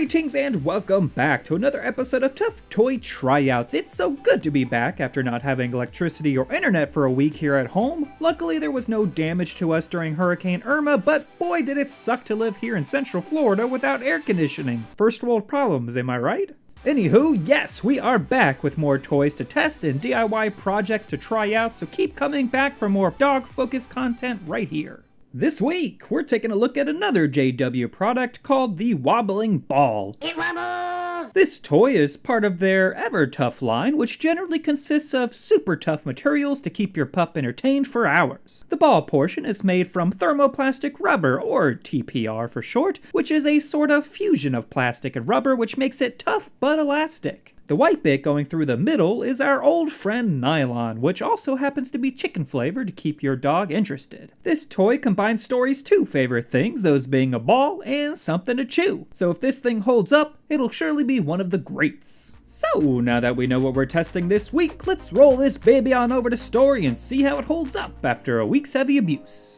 Greetings and welcome back to another episode of Tough Toy Tryouts. It's so good to be back after not having electricity or internet for a week here at home. Luckily there was no damage to us during Hurricane Irma, but boy did it suck to live here in Central Florida without air conditioning. First world problems, am I right? Anywho, yes, we are back with more toys to test and DIY projects to try out, so keep coming back for more dog-focused content right here. This week, we're taking a look at another JW product called the Wobbling Ball. It wobbles! This toy is part of their Ever Tough line, which generally consists of super tough materials to keep your pup entertained for hours. The ball portion is made from thermoplastic rubber, or TPR for short, which is a sort of fusion of plastic and rubber which makes it tough but elastic. The white bit going through the middle is our old friend Nylon, which also happens to be chicken flavored to keep your dog interested. This toy combines Story's two favorite things, those being a ball and something to chew. So if this thing holds up, it'll surely be one of the greats. So now that we know what we're testing this week, let's roll this baby on over to Story and see how it holds up after a week's heavy abuse.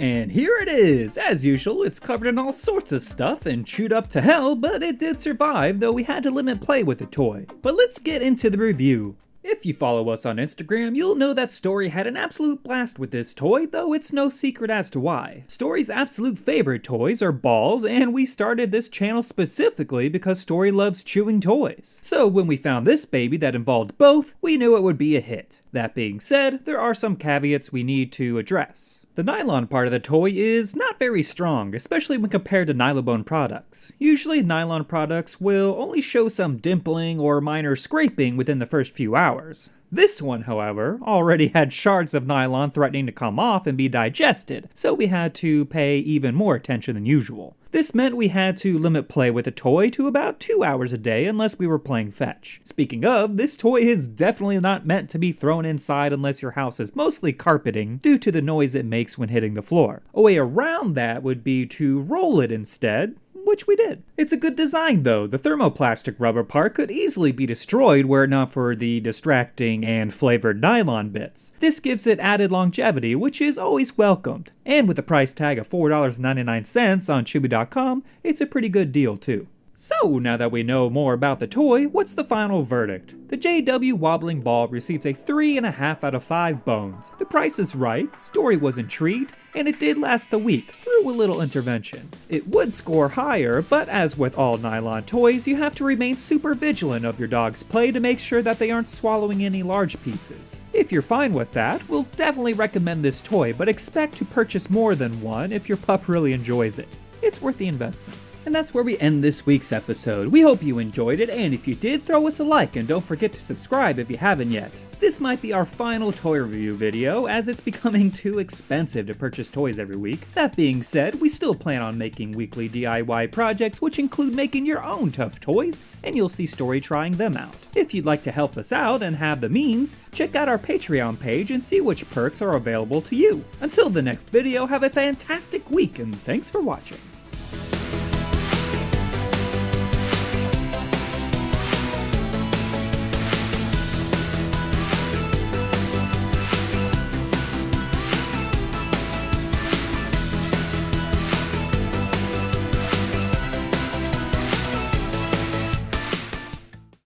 And here it is! As usual, it's covered in all sorts of stuff and chewed up to hell, but it did survive, though we had to limit play with the toy. But let's get into the review. If you follow us on Instagram, you'll know that Story had an absolute blast with this toy, though it's no secret as to why. Story's absolute favorite toys are balls, and we started this channel specifically because Story loves chewing toys. So when we found this baby that involved both, we knew it would be a hit. That being said, there are some caveats we need to address. The nylon part of the toy is not very strong, especially when compared to nylon products. Usually nylon products will only show some dimpling or minor scraping within the first few hours. This one, however, already had shards of nylon threatening to come off and be digested, so we had to pay even more attention than usual. This meant we had to limit play with the toy to about 2 hours a day unless we were playing fetch. Speaking of, this toy is definitely not meant to be thrown inside unless your house is mostly carpeting due to the noise it makes when hitting the floor. A way around that would be to roll it instead, which we did. It's a good design though. The thermoplastic rubber part could easily be destroyed were it not for the distracting and flavored nylon bits. This gives it added longevity, which is always welcomed. And with the price tag of $4.99 on Chewy.com, it's a pretty good deal too. So, now that we know more about the toy, what's the final verdict? The JW Wobbling Ball receives a 3.5 out of 5 bones. The price is right, Story was intrigued, and it did last the week, through a little intervention. It would score higher, but as with all nylon toys, you have to remain super vigilant of your dog's play to make sure that they aren't swallowing any large pieces. If you're fine with that, we'll definitely recommend this toy, but expect to purchase more than one if your pup really enjoys it. It's worth the investment. And that's where we end this week's episode. We hope you enjoyed it, and if you did, throw us a like and don't forget to subscribe if you haven't yet. This might be our final toy review video, as it's becoming too expensive to purchase toys every week. That being said, we still plan on making weekly DIY projects, which include making your own tough toys, and you'll see Story trying them out. If you'd like to help us out and have the means, check out our Patreon page and see which perks are available to you. Until the next video, have a fantastic week, and thanks for watching.